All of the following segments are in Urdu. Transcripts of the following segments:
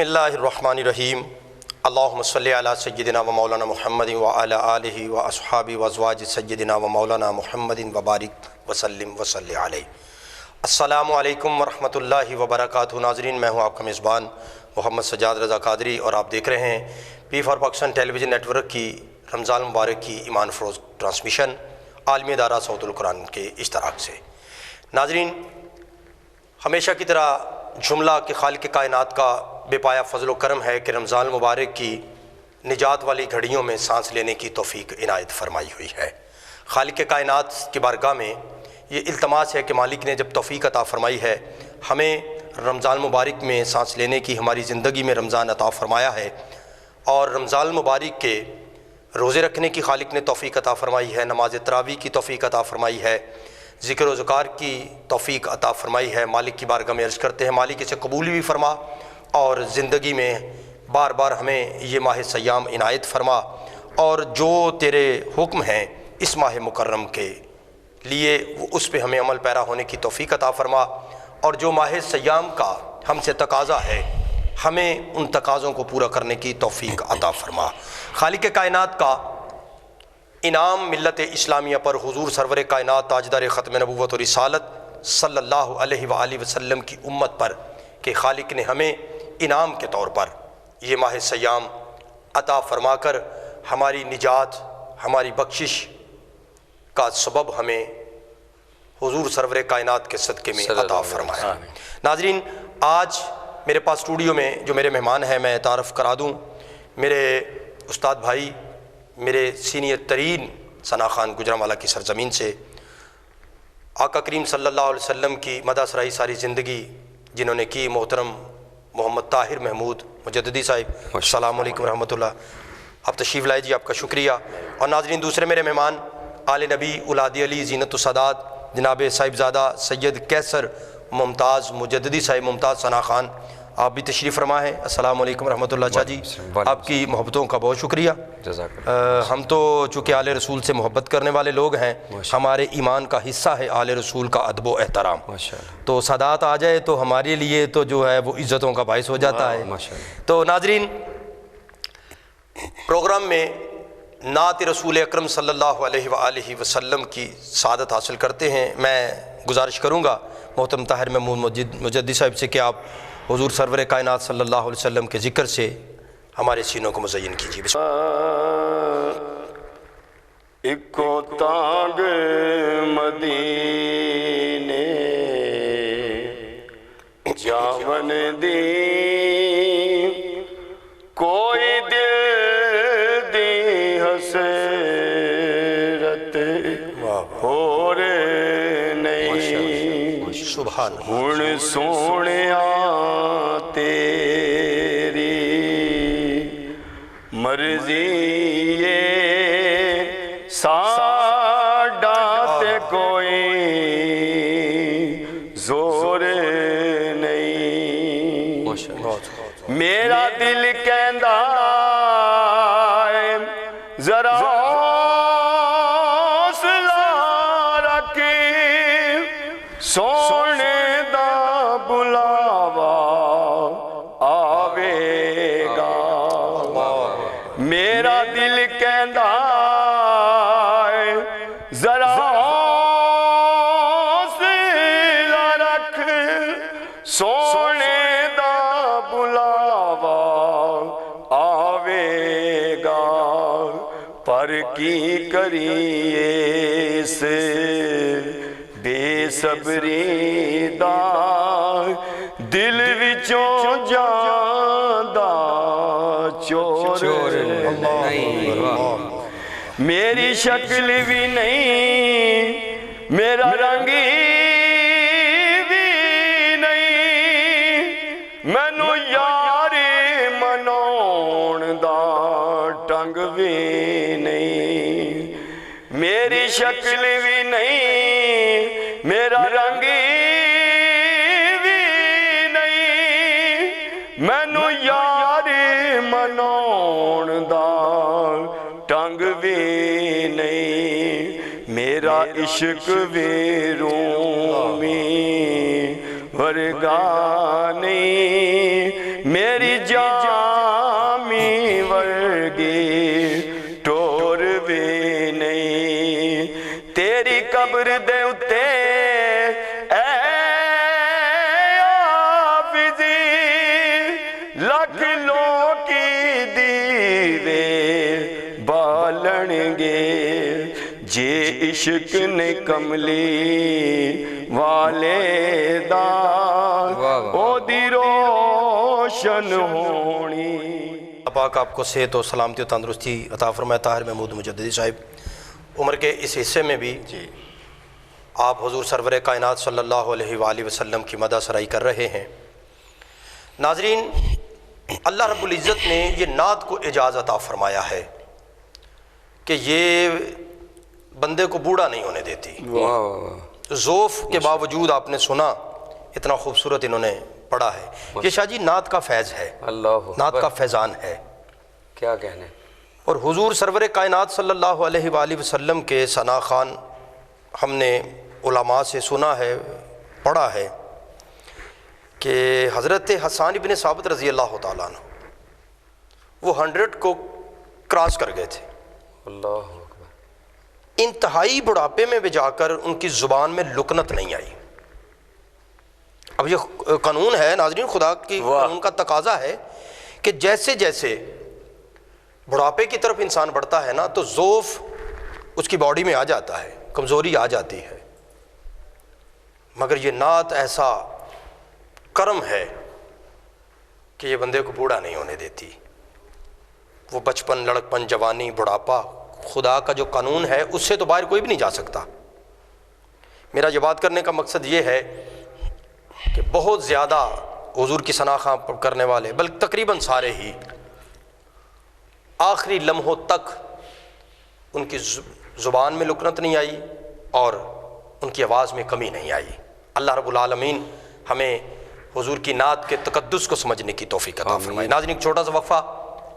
اللہ الرحمن الرحیم اللہم صلی علی سیدنا و مولانا محمد و علی آلہ و اصحابہ و ازواج سیدنا و مولانا محمد و بارک وسلم وصلی علیہ۔ السلام علیکم ورحمۃ اللہ وبرکاتہ۔ ناظرین، میں ہوں آپ کا میزبان محمد سجاد رضا قادری اور آپ دیکھ رہے ہیں P for Pakistan television network کی رمضان مبارک کی ایمان فروز ٹرانسمیشن عالمی ادارہ صوت القرآن کے اشتراک سے۔ ناظرین، ہمیشہ کی طرح جملہ کہ خالق کائنات کا بے پایا فضل و کرم ہے کہ رمضان مبارک کی نجات والی گھڑیوں میں سانس لینے کی توفیق عنایت فرمائی ہوئی ہے۔ خالق کائنات کی بارگاہ میں یہ التماس ہے کہ مالک نے جب توفیق عطا فرمائی ہے، ہمیں رمضان مبارک میں سانس لینے کی، ہماری زندگی میں رمضان عطا فرمایا ہے، اور رمضان مبارک کے روزے رکھنے کی خالق نے توفیق عطا فرمائی ہے، نماز تراویح کی توفیق عطا فرمائی ہے، ذکر و ذکار کی توفیق عطا فرمائی ہے۔ مالک کی بارگاہ میں عرض کرتے ہیں مالک اسے قبول بھی فرما اور زندگی میں بار بار ہمیں یہ ماہ سیام عنایت فرما، اور جو تیرے حکم ہیں اس ماہ مکرم کے لیے وہ اس پہ ہمیں عمل پیرا ہونے کی توفیق عطا فرما، اور جو ماہ سیام کا ہم سے تقاضا ہے ہمیں ان تقاضوں کو پورا کرنے کی توفیق عطا فرما۔ خالق کائنات کا انعام ملت اسلامیہ پر حضور سرور کائنات تاجدار ختم نبوت و رسالت صلی اللہ علیہ وآلہ وسلم کی امت پر کہ خالق نے ہمیں انعام کے طور پر یہ ماہ سیام عطا فرما کر ہماری نجات، ہماری بخشش کا سبب ہمیں حضور سرور کائنات کے صدقے میں عطا فرمایا۔ ناظرین، آج میرے پاس اسٹوڈیو میں جو میرے مہمان ہیں میں تعارف کرا دوں، میرے استاد بھائی، میرے سینئر ترین ثنا خان گجرانوالہ کی سرزمین سے، آقا کریم صلی اللہ علیہ وسلم کی مدح سرائی ساری زندگی جنہوں نے کی، محترم محمد طاہر محمود مجددی صاحب، السلام علیکم ورحمۃ اللہ۔ آپ تشریف لائے جی، آپ کا شکریہ۔ اور ناظرین، دوسرے میرے مہمان آل نبی اولاد علی زینت السادات جناب صاحبزادہ سید کیسر ممتاز مجددی صاحب ممتاز ثنا خان، آپ بھی تشریف فرما ہیں۔ السلام علیکم ورحمۃ اللہ چا جی، آپ کی محبتوں کا بہت شکریہ۔ ہم تو چونکہ آل رسول سے محبت کرنے والے لوگ ہیں، ہمارے ایمان کا حصہ ہے آل رسول کا ادب و احترام، تو سادات آ جائے تو ہمارے لیے تو جو ہے وہ عزتوں کا باعث ہو جاتا ہے۔ تو ناظرین، پروگرام میں نعت رسول اکرم صلی اللہ علیہ وآلہ وسلم کی سعادت حاصل کرتے ہیں۔ میں گزارش کروں گا محترم طاہر محمود مجددی صاحب سے کہ آپ حضور سرور کائنات صلی اللہ علیہ وسلم کے ذکر سے ہمارے سینوں کو مزین کیجیے۔ اکو تانگ مدینے جاون دی کوئی دل دی حسرت ہو رے نہیں، سبحان ہن سونیا تیری مرضی ساڈا تے کوئی زور نہیں، میرا دل کہندا ہے ذرا حوصلہ رکھ، سونے دا بلاوا آوے گا، میرا دل کہندا ہے ذرا حوصلہ رکھ، سونے دا بلاوا آوے گا، پر کی کریے اس بے صبری دا دل وچوں جاندا چور نہیں، میری شکل بھی نہیں، میرا رنگ بھی نہیں، مینوں یار مناون دا ٹنگ بھی نہیں، میری شکل بھی نہیں، میرا رنگ بھی نہیں، مینوں یار مناون دا ٹنگ بھی نہیں، میرا عشق بھی رومی ورگا نہیں، میری جان تیری قبر دے اتے اے حافظی لکھ لوکی دیوے بالن گے جے عشق نے کملی والے دا او دی روشن ہونی۔ پاک آپ کو صحت و سلامتی و تندرستی عطا فرمائے۔ طاہر محمود مجددی صاحب عمر کے اس حصے میں بھی آپ حضور سرور کائنات صلی اللہ علیہ وآلہ وسلم کی مدح سرائی کر رہے ہیں۔ ناظرین، اللہ رب العزت نے یہ نعت کو اجازت عطا فرمایا ہے کہ یہ بندے کو بوڑھا نہیں ہونے دیتی۔ ذوف کے باوجود آپ نے سنا اتنا خوبصورت انہوں نے پڑھا ہے۔ یہ شاہ جی نعت کا فیض ہے، نعت کا فیضان ہے، کیا کہنے۔ اور حضور سرور کائنات صلی اللہ علیہ وآلہ وسلم کے ثنا خوان ہم نے علماء سے سنا ہے، پڑھا ہے کہ حضرت حسان ابن ثابت رضی اللہ تعالیٰ عنہ وہ 100 کو کراس کر گئے تھے۔ اللہ انتہائی بڑھاپے میں بھی جا کر ان کی زبان میں لکنت نہیں آئی۔ اب یہ قانون ہے ناظرین، خدا کی قانون کا تقاضا ہے کہ جیسے جیسے بڑھاپے کی طرف انسان بڑھتا ہے نا تو ضعف اس کی باڈی میں آ جاتا ہے، کمزوری آ جاتی ہے، مگر یہ نعت ایسا کرم ہے کہ یہ بندے کو بوڑھا نہیں ہونے دیتی۔ وہ بچپن، لڑکپن، جوانی، بڑھاپا، خدا کا جو قانون ہے اس سے تو باہر کوئی بھی نہیں جا سکتا۔ میرا یہ بات کرنے کا مقصد یہ ہے کہ بہت زیادہ حضور کی ثنا خوان کرنے والے، بلکہ تقریباً سارے ہی آخری لمحوں تک ان کی زبان میں لکنت نہیں آئی اور ان کی آواز میں کمی نہیں آئی۔ اللہ رب العالمین ہمیں حضور کی نعت کے تقدس کو سمجھنے کی توفیق عطا فرمائے۔ ناظرین، ایک چھوٹا سا وقفہ،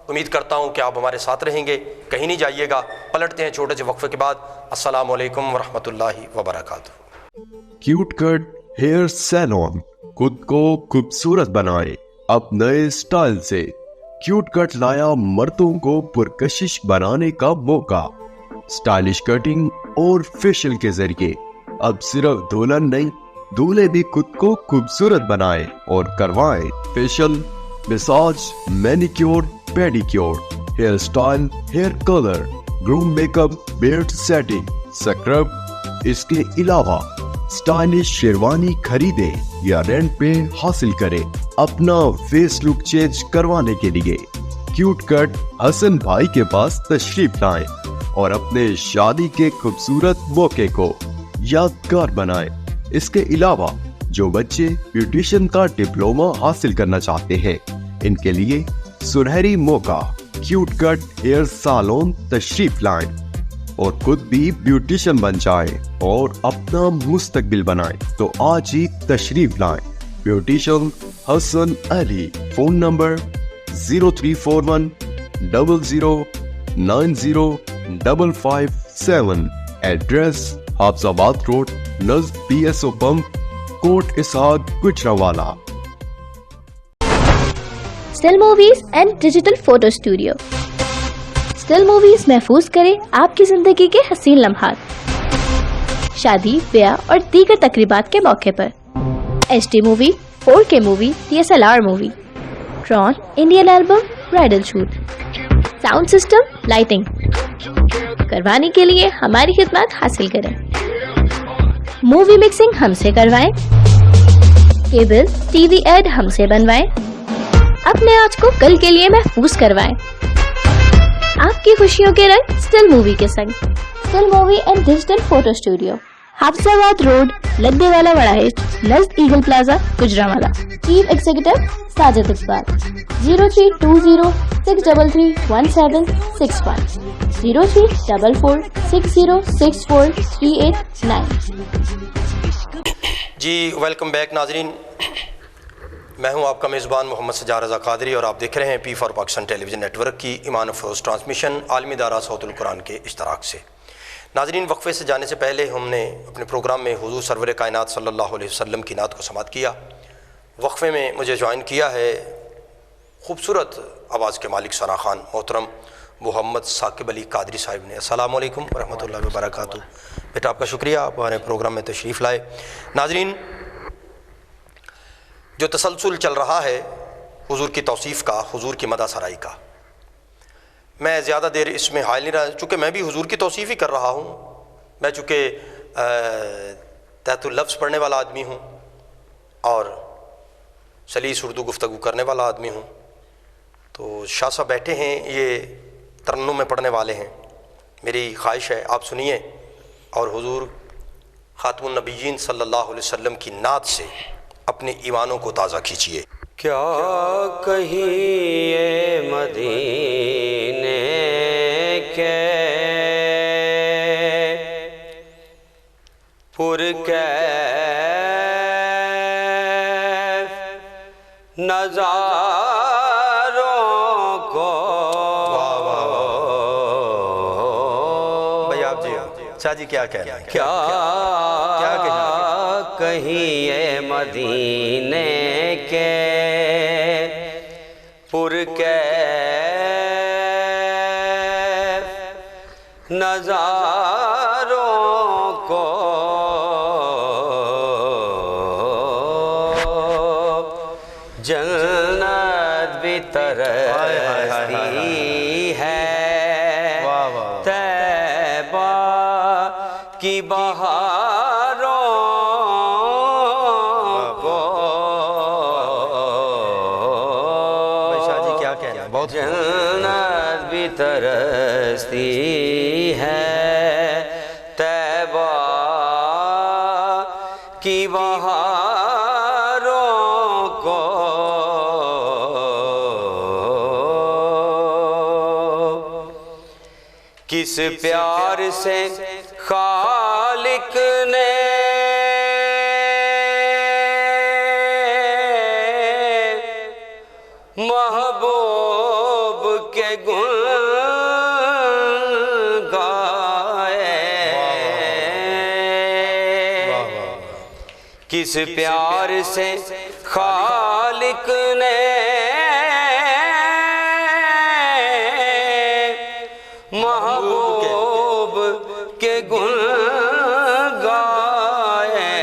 امید کرتا ہوں کہ آپ ہمارے ساتھ رہیں گے، کہیں نہیں جائیے گا۔ پلٹتے ہیں چھوٹے سے وقفے کے بعد۔ السلام علیکم ورحمۃ اللہ وبرکاتہ۔ کیوٹ کٹ ہیئر سیلون، خود کو خوبصورت بنائے اب نئے سٹائل سے۔ کیوٹ کٹ لایا مردوں کو پرکشش بنانے کا موقع۔ سٹائلش کٹنگ اور فیشل کے ذریعے اب صرف دلہن نہیں، دولہے بھی خود کو خوبصورت بنائے اور کروائے facial, massage, manicure, pedicure, hair style, hair colour, groom make up, beard setting, scrub. اس کے علاوہ سٹائلش شیروانی خریدے یا رینٹ پہ حاصل کرے اپنا فیس لک چینج کروانے کے لیے کیوٹ کٹ حسن بھائی کے پاس تشریف لائیں اور اپنے شادی کے خوبصورت موقع کو یادگار بنائیں۔ اس کے علاوہ جو بچے بیوٹیشن کا ڈپلوما حاصل کرنا چاہتے ہیں ان کے لیے سنہری موقع، کیوٹ کٹ ہیئر سالون تشریف لائیں اور خود بھی بیوٹیشین بن جائیں اور اپنا مستقبل بنائیں۔ تو آج ہی تشریف لائیں۔ Beautician Hassan Ali, phone number 0341 00905557، address Hafizabad road نزد PSO pump, Kot Ishaq, Gujranwala. Still movies and digital photo studio. Still movies محفوظ کرے آپ کی زندگی کے حسین لمحات، شادی، بیاہ اور دیگر تقریبات کے موقع پر۔ HD movie, 4K movie, DSLR movie, drone, Indian album, bridal shoot, sound system, lighting کروانے کے لیے ہماری خدمات حاصل کریں۔ مووی مکسنگ ہم سے کروائیں، کیبل TV ایڈ ہم سے بنوائیں، اپنے آج کو کل کے لیے محفوظ کروائیں۔ آپ کی خوشیوں کے رنگ اسٹل مووی کے سنگ۔ Still movie and digital photo studio, Hafizabad road, Ladhewala Waraich, نزد eagle plaza, Gujranwala. Chief executive Sajid Iqbal, 0320633161، 034460643889۔ جی ویلکم بیک ناظرین، میں ہوں آپ کا میزبان محمد سجاد رضا قادری اور آپ دیکھ رہے ہیں P4 Pakistan television network کی ایمان افروز ٹرانسمیشن عالمی ادارہ صوت القرآن کے اشتراک سے۔ ناظرین، وقفے سے جانے سے پہلے ہم نے اپنے پروگرام میں حضور سرور کائنات صلی اللہ علیہ وسلم کی نعت کو سماعت کیا۔ وقفے میں مجھے جوائن کیا ہے خوبصورت آواز کے مالک ثنا خوان محترم محمد ثاقب علی قادری صاحب نے۔ السلام علیکم ورحمۃ اللہ وبرکاتہ۔ بیٹا آپ کا شکریہ، آپ ہمارے پروگرام میں تشریف لائے۔ ناظرین، جو تسلسل چل رہا ہے حضور کی توصیف کا، حضور کی مدح سرائی کا، میں زیادہ دیر اس میں حائل نہیں رہا، چونکہ میں بھی حضور کی توصیف ہی کر رہا ہوں۔ میں چونکہ تحت اللفظ پڑھنے والا آدمی ہوں اور سلیس اردو گفتگو کرنے والا آدمی ہوں، تو شاہ صاحب بیٹھے ہیں، یہ ترنم میں پڑھنے والے ہیں، میری خواہش ہے آپ سنیے اور حضور خاتم النبیین صلی اللہ علیہ وسلم کی نعت سے اپنے ایمانوں کو تازہ کیجیے۔ کیا کہیں مدینے کے پرکیف نظاروں کو۔ بھائی آپ جی شاہ جی کیا کہنا ہے؟ کیا کہیں مدینے کے پرکیف نظاروں کو، جنت بھی ترستی ہے طیبہ کی بہاروں کو۔ شاہ جی کیا کہنا ہے؟ بہت جنت بھی ترستی ہے طیبہ کی بہاروں کو۔ کس پیار سے خالق نے محبوب کے گن گائے، کس پیار سے خالق نے محبوب کے گن گائے۔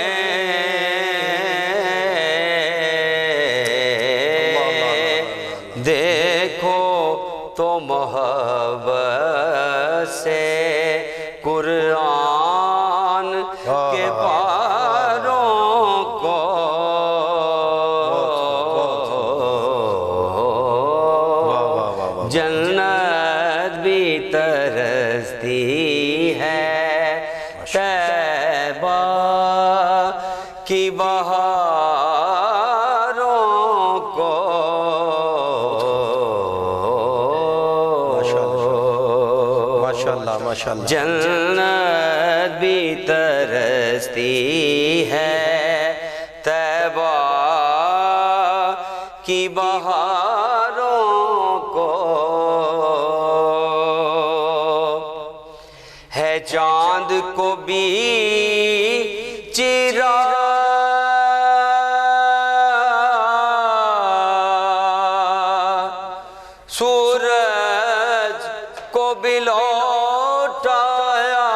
دیکھو تو محبت سے قرآن کے پاروں کو، جنت بھی ترستی ہے طیبہ کی بہاروں کو۔ ماشاءاللہ ماشاءاللہ۔ جنت بھی ترستی ہے طیبہ کی بہاروں کو۔ ہے چاند کو بھی چرا سورج کو بھی لوٹایا،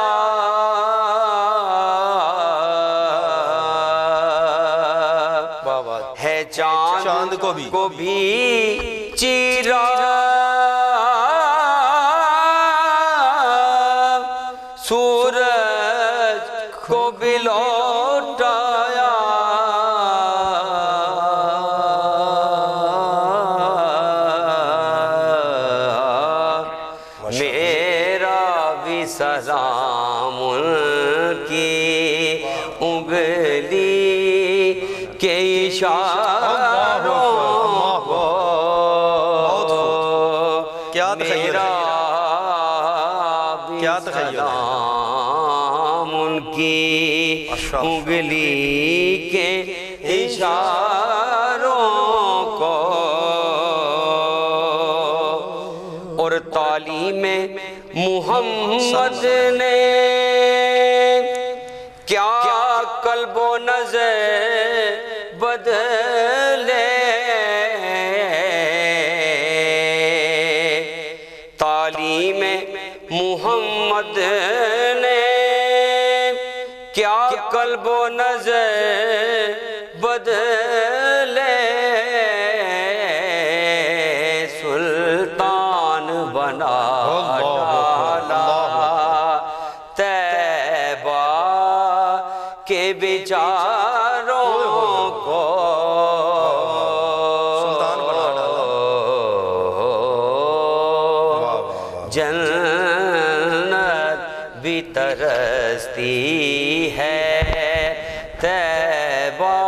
ہے چاند کو بھی چیرا سورج کو بھی لوٹایا۔ میرا بھی سلام ان کی انگلی کے اشاروں کو، کیا تخیل ہے، کیا تخیل ہے۔ سلام ان کی انگلی کے اشاروں کو، اور تعلیم محمد نے کیا قلب و نظر بدلے، تعلیم محمد نے کیا قلب و نظر بدلے سلطان بنا ڈالا طیبہ کے بیچاروں کو سلطان بنا ڈالا۔ جنت بھی ترستی ہے طیبہ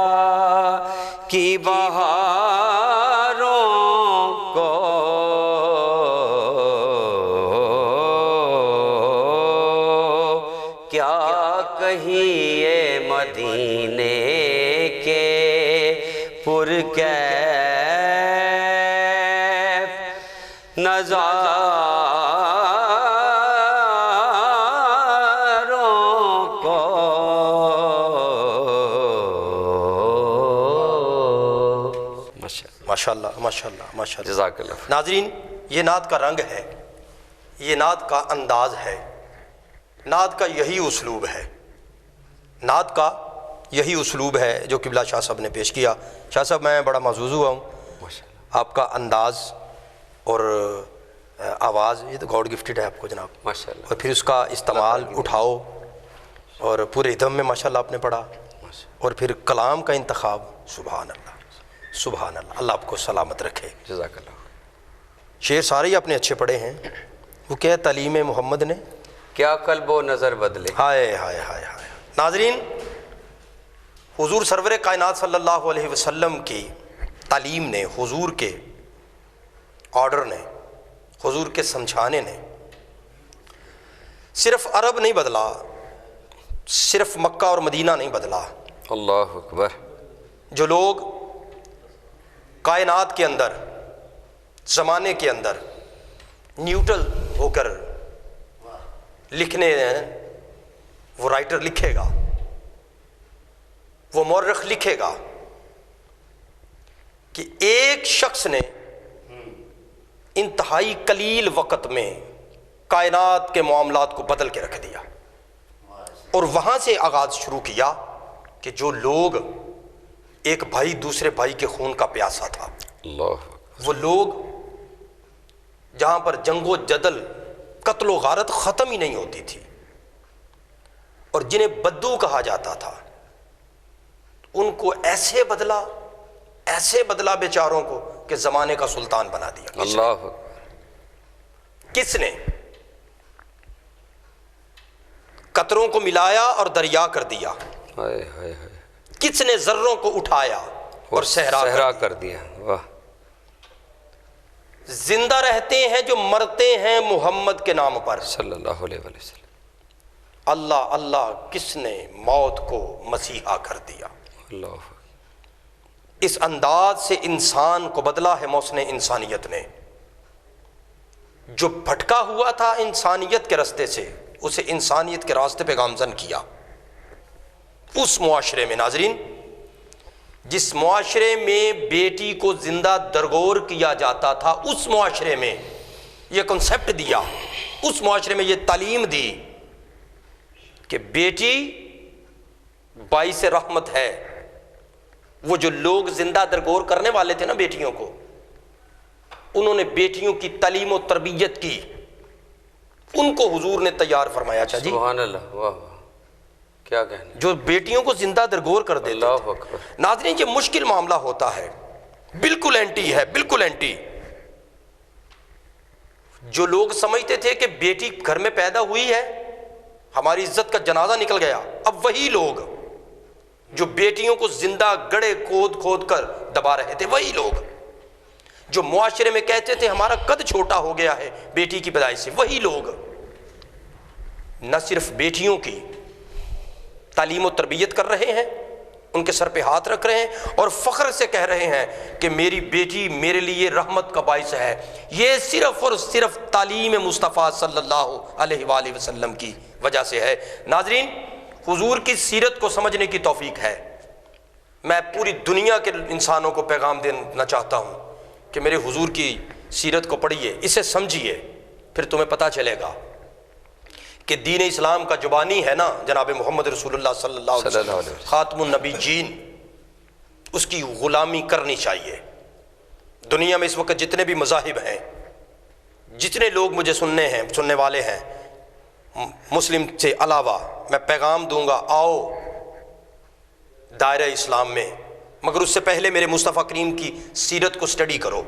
کی بہاروں کو، کیا کہیے مدینے کے پرکیف نظاروں کو۔ ماشاءاللہ ماشاءاللہ ماشاءاللہ۔ جزاک اللہ۔ ناظرین، یہ نعت کا رنگ ہے، یہ نعت کا انداز ہے، نعت کا یہی اسلوب ہے، نعت کا یہی اسلوب ہے جو قبلہ شاہ صاحب نے پیش کیا۔ شاہ صاحب میں بڑا محظوظ ہوا ہوں، آپ کا انداز اور آواز یہ تو گاڈ گفٹڈ ہے آپ کو جناب، ماشاءاللہ۔ اور پھر اس کا استعمال اٹھاؤ اور پورے ادھم میں ماشاءاللہ آپ نے پڑھا، اور پھر کلام کا انتخاب، سبحان اللہ سبحان اللہ، اللہ آپ کو سلامت رکھے۔ جزاک اللہ۔ شعر سارے ہی آپ نے اچھے پڑھے ہیں۔ وہ کیا ہے، تعلیم محمد نے کیا قلب و نظر بدلے۔ ہائے ہائے ہائے ہائے۔ ناظرین، حضور سرور کائنات صلی اللہ علیہ وسلم کی تعلیم نے، حضور کے آرڈر نے، حضور کے سمجھانے نے صرف عرب نہیں بدلا، صرف مکہ اور مدینہ نہیں بدلا۔ اللہ اکبر۔ جو لوگ کائنات کے اندر، زمانے کے اندر نیوٹرل ہو کر لکھنے ہیں، وہ رائٹر لکھے گا، وہ مورخ لکھے گا کہ ایک شخص نے انتہائی قلیل وقت میں کائنات کے معاملات کو بدل کے رکھ دیا، اور وہاں سے آغاز شروع کیا کہ جو لوگ ایک بھائی دوسرے بھائی کے خون کا پیاسا تھا، اللہ وہ لوگ جہاں پر جنگ و جدل، قتل و غارت ختم ہی نہیں ہوتی تھی، اور جنہیں بدو کہا جاتا تھا، ان کو ایسے بدلا بیچاروں کو کہ زمانے کا سلطان بنا دیا۔ اللہ کس نے؟ قطروں کو ملایا اور دریا کر دیا، ہائے ہائے ہائے، کس نے ذروں کو اٹھایا اور صحرا کر دیا۔ واہ۔ زندہ رہتے ہیں جو مرتے ہیں محمد کے نام پر، صلی اللہ علیہ وسلم۔ اللہ اللہ کس نے موت کو مسیحا کر دیا۔ اللہ۔ اس انداز سے انسان کو بدلا ہے محسن انسانیت نے، جو بھٹکا ہوا تھا انسانیت کے راستے سے، اسے انسانیت کے راستے پہ گامزن کیا۔ اس معاشرے میں ناظرین، جس معاشرے میں بیٹی کو زندہ درگور کیا جاتا تھا، اس معاشرے میں یہ کنسیپٹ دیا، اس معاشرے میں یہ تعلیم دی کہ بیٹی باعث رحمت ہے۔ وہ جو لوگ زندہ درگور کرنے والے تھے نا بیٹیوں کو، انہوں نے بیٹیوں کی تعلیم و تربیت کی، ان کو حضور نے تیار فرمایا۔ اچھا جی، سبحان اللہ، واہ واہ، کیا کہنے۔ جو بیٹیوں کو زندہ درگور کر دیتے اللہ تھے۔ اکبر۔ ناظرین، یہ مشکل معاملہ ہوتا ہے، بالکل اینٹی ہے، بالکل اینٹی۔ جو لوگ سمجھتے تھے کہ بیٹی گھر میں پیدا ہوئی ہے، ہماری عزت کا جنازہ نکل گیا، اب وہی لوگ جو بیٹیوں کو زندہ گڑے کھود کر دبا رہے تھے، وہی لوگ جو معاشرے میں کہتے تھے ہمارا قد چھوٹا ہو گیا ہے بیٹی کی پیدائش سے، وہی لوگ نہ صرف بیٹیوں کی تعلیم و تربیت کر رہے ہیں، ان کے سر پہ ہاتھ رکھ رہے ہیں اور فخر سے کہہ رہے ہیں کہ میری بیٹی میرے لیے رحمت کا باعث ہے۔ یہ صرف اور صرف تعلیم مصطفیٰ صلی اللہ علیہ وآلہ وسلم کی وجہ سے ہے۔ ناظرین، حضور کی سیرت کو سمجھنے کی توفیق ہے۔ میں پوری دنیا کے انسانوں کو پیغام دینا چاہتا ہوں کہ میرے حضور کی سیرت کو پڑھیے، اسے سمجھیے، پھر تمہیں پتہ چلے گا کہ دین اسلام کا جو بانی ہے نا جناب محمد رسول اللہ صلی اللہ علیہ وسلم خاتم النبیین، اس کی غلامی کرنی چاہیے۔ دنیا میں اس وقت جتنے بھی مذاہب ہیں، جتنے لوگ مجھے سننے والے ہیں مسلم سے علاوہ، میں پیغام دوں گا آؤ دائرہ اسلام میں، مگر اس سے پہلے میرے مصطفیٰ کریم کی سیرت کو سٹڈی کرو،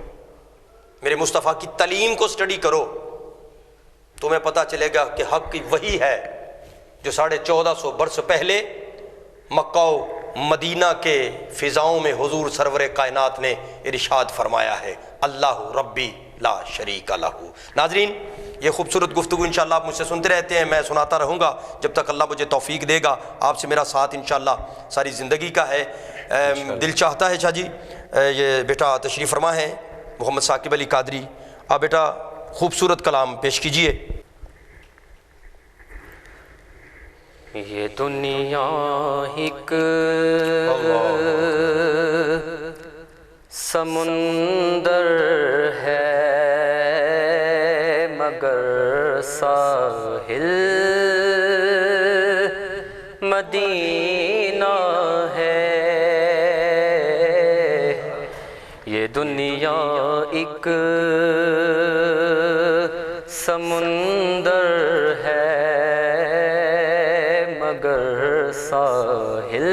میرے مصطفیٰ کی تعلیم کو سٹڈی کرو، تمہیں پتہ چلے گا کہ حق کی وہی ہے جو 1450 برس پہلے مکہ و مدینہ کے فضاؤں میں حضور سرور کائنات نے ارشاد فرمایا ہے، اللہ ربی لا شریک لہ۔ ناظرین، یہ خوبصورت گفتگو انشاءاللہ آپ مجھ سے سنتے رہتے ہیں، میں سناتا رہوں گا جب تک اللہ مجھے توفیق دے گا۔ آپ سے میرا ساتھ انشاءاللہ ساری زندگی کا ہے۔ دل چاہتا ہے شاہ جی یہ بیٹا تشریف فرما ہے محمد ثاقب علی قادری، آپ بیٹا خوبصورت کلام پیش کیجئے۔ یہ دنیا ایک سمندر ہے مگر ساحل مدینہ ہے۔ یہ دنیا ایک سمندر ہے مگر ساحل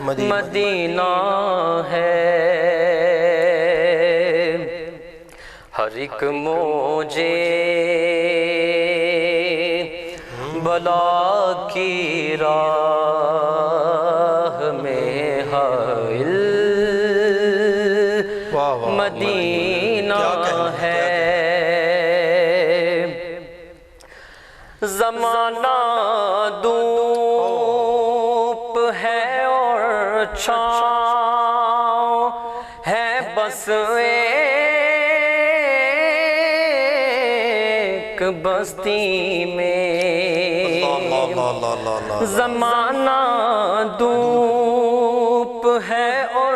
مدینہ ہے۔ ہر ایک موجے بلا کی راہ میں حائل مدینہ ہے۔ زمانہ دھوپ ہے اور چھاؤں ہے بس ایک بستی میں۔ زمانہ دھوپ ہے اور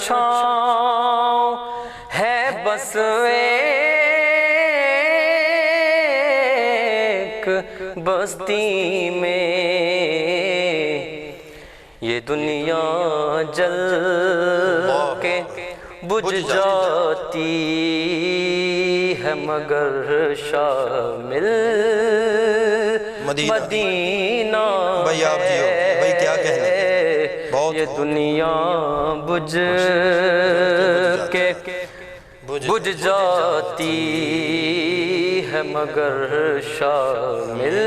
چھاؤں ہے بس ایک بستی میں۔ یہ دنیا جل کے بجھ جاتی ہے مگر شامل مدینہ بھائی آپ جیو بھائی کیا کہنے یہ دنیا بجھ کے بجھ جاتی ہے مگر شامل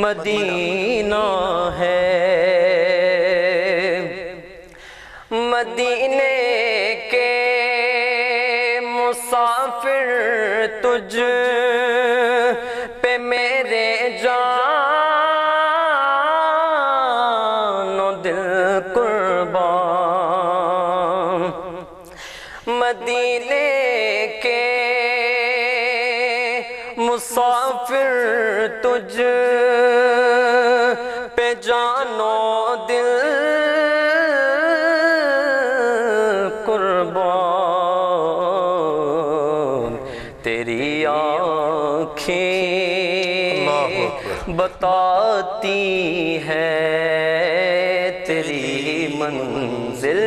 مدینہ ہے۔ مدینے کے مسافر تجھ پہ میرے جان و دل قربان۔ مدینے کے مسافر تجھ پہ جان و دل قربان۔ تیری آنکھیں بتاتی ہے تیری منزل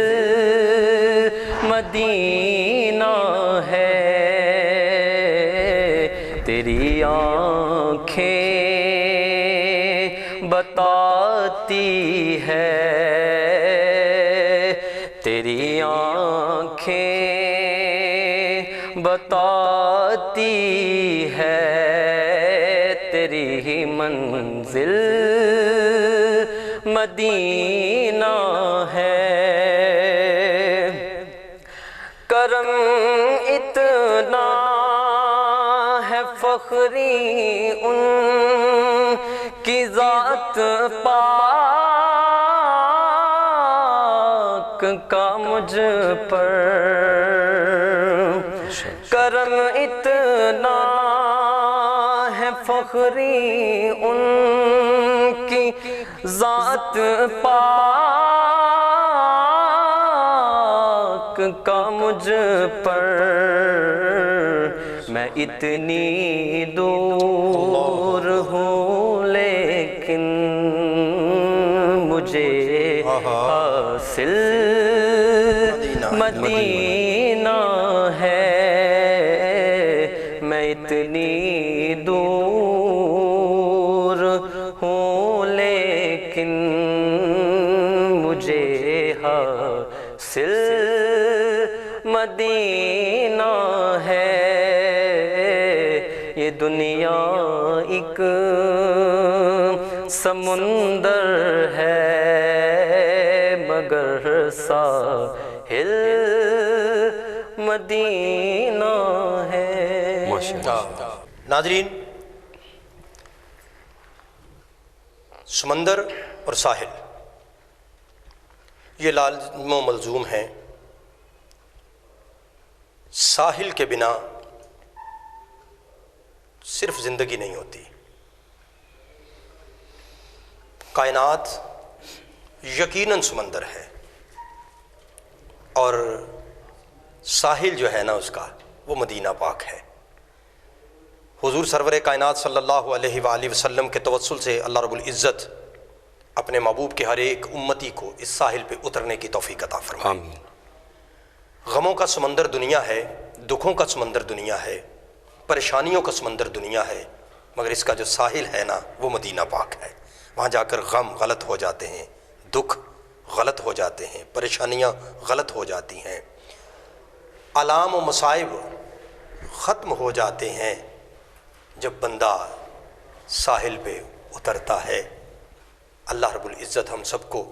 مدینہ ہے۔ تیری آنکھیں بتاتی ہے تیری آنکھیں بتاتی ہے تیری منزل مدینہ ہے۔ کرم اتنا ہے فخری ان کی ذات پاک کا مجھ پر۔ کرم اتنا ہے فخری ان کی ذات پاک کا مجھ پر۔ میں اتنی دور ہوں لیکن مجھے حاصل مدینہ ہے، میں اتنی دور ہوں لیکن مجھے حاصل مدینہ ہے۔ یہ دنیا ایک سمندر ہے مگر ساحل مدینہ ہے۔ ناظرین، سمندر اور ساحل یہ لازم و ملزوم ہیں۔ ساحل کے بنا صرف زندگی نہیں ہوتی۔ کائنات یقیناً سمندر ہے، اور ساحل جو ہے نا اس کا وہ مدینہ پاک ہے۔ حضور سرور کائنات صلی اللہ علیہ وآلہ وسلم کے توسل سے اللہ رب العزت اپنے محبوب کے ہر ایک امتی کو اس ساحل پہ اترنے کی توفیق عطا فرمائے۔ آمین۔ غموں کا سمندر دنیا ہے، دکھوں کا سمندر دنیا ہے، پریشانیوں کا سمندر دنیا ہے، مگر اس کا جو ساحل ہے نا وہ مدینہ پاک ہے۔ وہاں جا کر غم غلط ہو جاتے ہیں، دکھ غلط ہو جاتے ہیں، پریشانیاں غلط ہو جاتی ہیں، آلام و مصائب ختم ہو جاتے ہیں جب بندہ ساحل پہ اترتا ہے۔ اللہ رب العزت ہم سب کو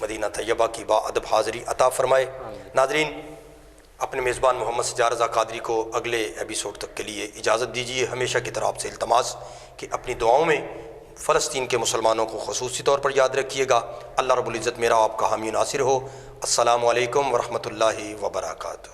مدینہ طیبہ کی با ادب حاضری عطا فرمائے۔ ناظرین، اپنے میزبان محمد سجاد رضا قادری کو اگلے ایپیسوڈ تک کے لیے اجازت دیجیے۔ ہمیشہ کی طرح آپ سے التماس کہ اپنی دعاؤں میں فلسطین کے مسلمانوں کو خصوصی طور پر یاد رکھیے گا۔ اللہ رب العزت میرا آپ کا حامی و ناصر ہو۔ السلام علیکم ورحمۃ اللہ وبرکاتہ۔